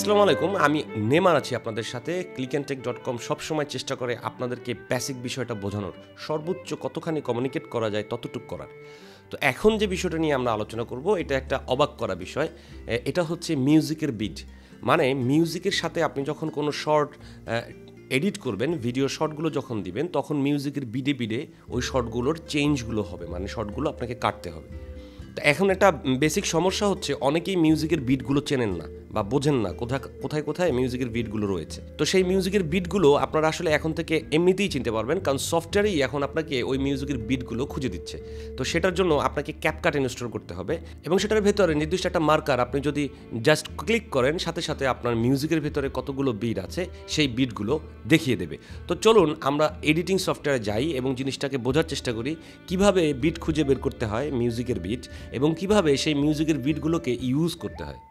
আসসালামু আলাইকুম। আমি নেমার আছি আপনাদের সাথে। clickandtech.com সবসময় চেষ্টা করে আপনাদেরকে বেসিক বিষয়টা বোঝানোর, সর্বোচ্চ কতখানি কমিউনিকেট করা যায় ততটুকু করার। তো এখন যে বিষয়টা নিয়ে আমরা আলোচনা করব, এটা একটা অবাক করা বিষয়। এটা হচ্ছে মিউজিকের বিট। মানে মিউজিকের সাথে আপনি যখন কোনো শর্ট এডিট করবেন, ভিডিও শর্টগুলো যখন দিবেন, তখন মিউজিকের বিডে বিডে ওই শর্টগুলোর চেঞ্জগুলো হবে, মানে শর্টগুলো আপনাকে কাটতে হবে। তো এখন একটা বেসিক সমস্যা হচ্ছে, অনেকেই মিউজিকের বিটগুলো চেনেন না বা বোঝেন না কোথায় কোথায় মিউজিকের বিটগুলো রয়েছে। তো সেই মিউজিকের বিটগুলো আপনারা আসলে এখন থেকে এমনিতেই চিনতে পারবেন, কারণ সফটওয়্যারেই এখন আপনাকে ওই মিউজিকের বিটগুলো খুঁজে দিচ্ছে। তো সেটার জন্য আপনাকে ক্যাপকাট ইনস্টল করতে হবে, এবং সেটার ভেতরে নির্দিষ্ট একটা মার্কার আপনি যদি জাস্ট ক্লিক করেন, সাথে সাথে আপনার মিউজিকের ভেতরে কতগুলো বিট আছে সেই বিটগুলো দেখিয়ে দেবে। তো চলুন আমরা এডিটিং সফটওয়্যারে যাই এবং জিনিসটাকে বোঝার চেষ্টা করি কিভাবে বিট খুঁজে বের করতে হয়, মিউজিকের বিট, এবং কিভাবে সেই মিউজিকের বিটগুলোকে ইউজ করতে হয়।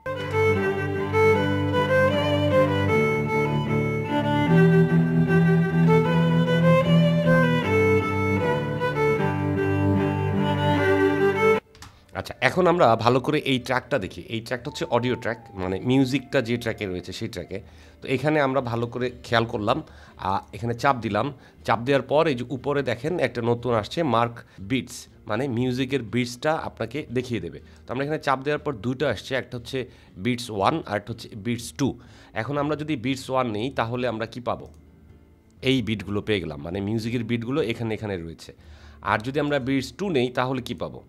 আচ্ছা, এখন আমরা ভালো করে এই ট্র্যাকটা দেখি। এই ট্র্যাকটা হচ্ছে অডিও ট্র্যাক, মানে মিউজিকটা যে ট্র্যাকে রয়েছে সেই ট্র্যাকে। তো এখানে আমরা ভালো করে খেয়াল করলাম, এখানে চাপ দিলাম। চাপ দেওয়ার পর এই যে উপরে দেখেন একটা নতুন আসছে মার্ক বিটস, মানে মিউজিকের বিটসটা আপনাকে দেখিয়ে দেবে। তো আমরা এখানে চাপ দেওয়ার পর দুটো আসছে, একটা হচ্ছে বিটস 1 আর একটা হচ্ছে বিটস 2। এখন আমরা যদি বিটস 1 নিই তাহলে আমরা কি পাবো? এই বিটগুলো পেয়ে গেলাম, মানে মিউজিকের বিটগুলো এখানে রয়েছে। আর যদি আমরা বিটস 2 নেই তাহলে কি পাবো?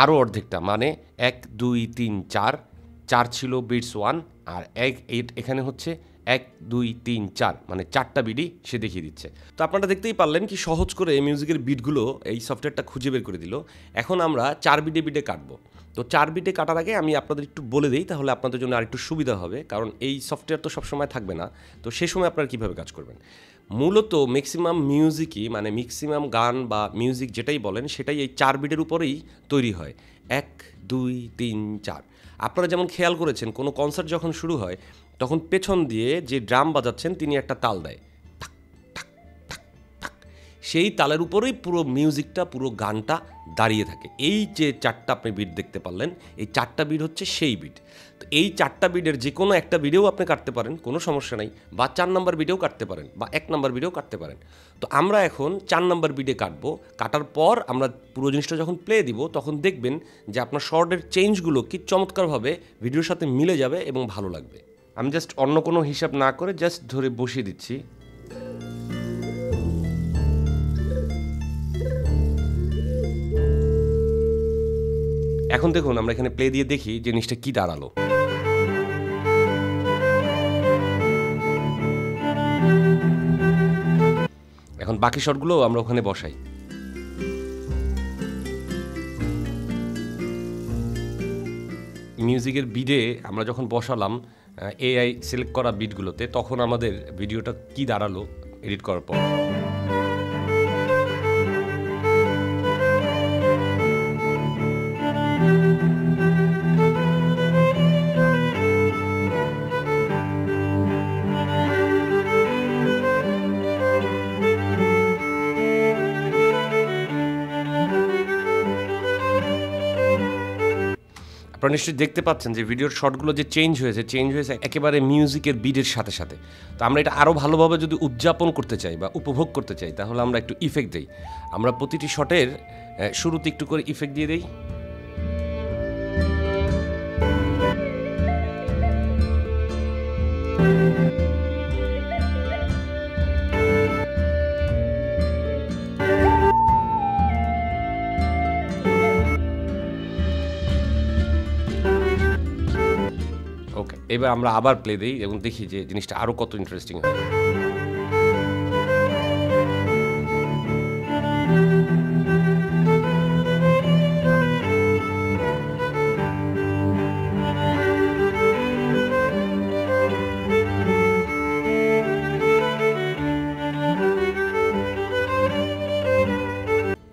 আরও অর্ধেকটা, মানে 1 2 3 4 4 ছিল বিটস 1, আর এখানে হচ্ছে 1 2 3 4, মানে 4টা বিটই সে দেখিয়ে দিচ্ছে। তো আপনারা দেখতেই পারলেন কি সহজ করে মিউজিকের বিটগুলো এই সফটওয়্যারটা খুঁজে বের করে দিল। এখন আমরা 4 বিটে বিটে কাটবো। তো 4 বিটে কাটার আগে আমি আপনাদের একটু বলে দিই, তাহলে আপনাদের জন্য আরেকটু সুবিধা হবে, কারণ এই সফটওয়্যার তো সবসময় থাকবে না। তো সে সময় আপনারা কীভাবে কাজ করবেন? মূলত ম্যাক্সিমাম মিউজিকই, মানে ম্যাক্সিমাম গান বা মিউজিক যেটাই বলেন, সেটাই এই 4 বিটের উপরেই তৈরি হয়। 1 2 3 4। আপনারা যেমন খেয়াল করেছেন, কোনো কনসার্ট যখন শুরু হয় তখন পেছন দিয়ে যে ড্রাম বাজাচ্ছেন তিনি একটা তাল দেয়, ঠাক ঠাক ঠাক ঠাক। সেই তালের উপরেই পুরো মিউজিকটা, পুরো গানটা দাঁড়িয়ে থাকে। এই যে 4টা আপনি বিট দেখতে পারলেন, এই 4টা বিট হচ্ছে সেই বিট। তো এই 4টা বিটের যে কোনো একটা ভিডিও আপনি কাটতে পারেন, কোনো সমস্যা নাই, বা 4 নাম্বার ভিডিও কাটতে পারেন, বা 1 নাম্বার ভিডিও কাটতে পারেন। তো আমরা এখন 4 নাম্বার বিটে কাটবো। কাটার পর আমরা পুরো জিনিসটা যখন প্লে দিব, তখন দেখবেন যে আপনার শর্টের চেঞ্জগুলো কি চমৎকারভাবে ভিডিওর সাথে মিলে যাবে এবং ভালো লাগবে। আমি জাস্ট অন্য কোনো হিসাব না করে জাস্ট ধরে বসিয়ে দিচ্ছি। এখন দেখুন, আমরা এখানে প্লে দিয়ে দেখি জিনিসটা কি দাঁড়ালো। এখন বাকি শটগুলো আমরা ওখানে বসাই। মিউজিকের বিডে আমরা যখন বসালাম এআই সিলেক্ট করা বিটগুলোতে, তখন আমাদের ভিডিওটা কি দাঁড়ালো এডিট করার পর। আপনারা নিশ্চয়ই দেখতে পাচ্ছেন যে ভিডিওর শর্টগুলো যে চেঞ্জ হয়েছে একেবারে মিউজিকের বিটের সাথে সাথে। তো আমরা এটা আরও ভালোভাবে যদি উদযাপন করতে চাই বা উপভোগ করতে চাই, তাহলে আমরা একটু ইফেক্ট দিই। আমরা প্রতিটি শটের শুরুতে একটু করে ইফেক্ট দিয়ে দিই। ওকে, এবার আমরা আবার প্লে দিই এবং দেখি যে জিনিসটা আরও কত ইন্টারেস্টিং হয়।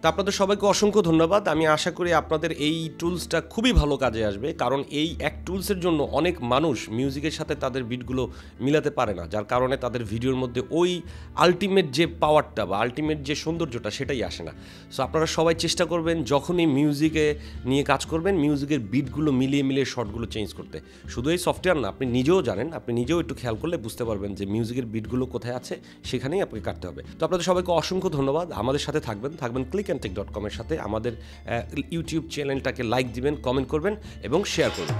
তো আপনাদের সবাইকে অসংখ্য ধন্যবাদ। আমি আশা করি আপনাদের এই টুলসটা খুবই ভালো কাজে আসবে, কারণ এই এক টুলসের জন্য অনেক মানুষ মিউজিকের সাথে তাদের বিটগুলো মিলাতে পারে না, যার কারণে তাদের ভিডিওর মধ্যে ওই আলটিমেট যে পাওয়ারটা বা আলটিমেট যে সৌন্দর্যটা সেটাই আসে না। সো আপনারা সবাই চেষ্টা করবেন যখনই মিউজিকে নিয়ে কাজ করবেন মিউজিকের বিটগুলো মিলিয়ে মিলিয়ে শর্টগুলো চেঞ্জ করতে। শুধু এই সফটওয়্যার না, আপনি নিজেও জানেন, আপনি নিজেও একটু খেয়াল করলে বুঝতে পারবেন যে মিউজিকের বিটগুলো কোথায় আছে, সেখানেই আপনাকে কাটতে হবে। তো আপনাদের সবাইকে অসংখ্য ধন্যবাদ। আমাদের সাথে থাকবেন clickandtech.com-এর সাথে। আমাদের ইউটিউব চ্যানেলটাকে লাইক দিবেন, কমেন্ট করবেন এবং শেয়ার করবেন।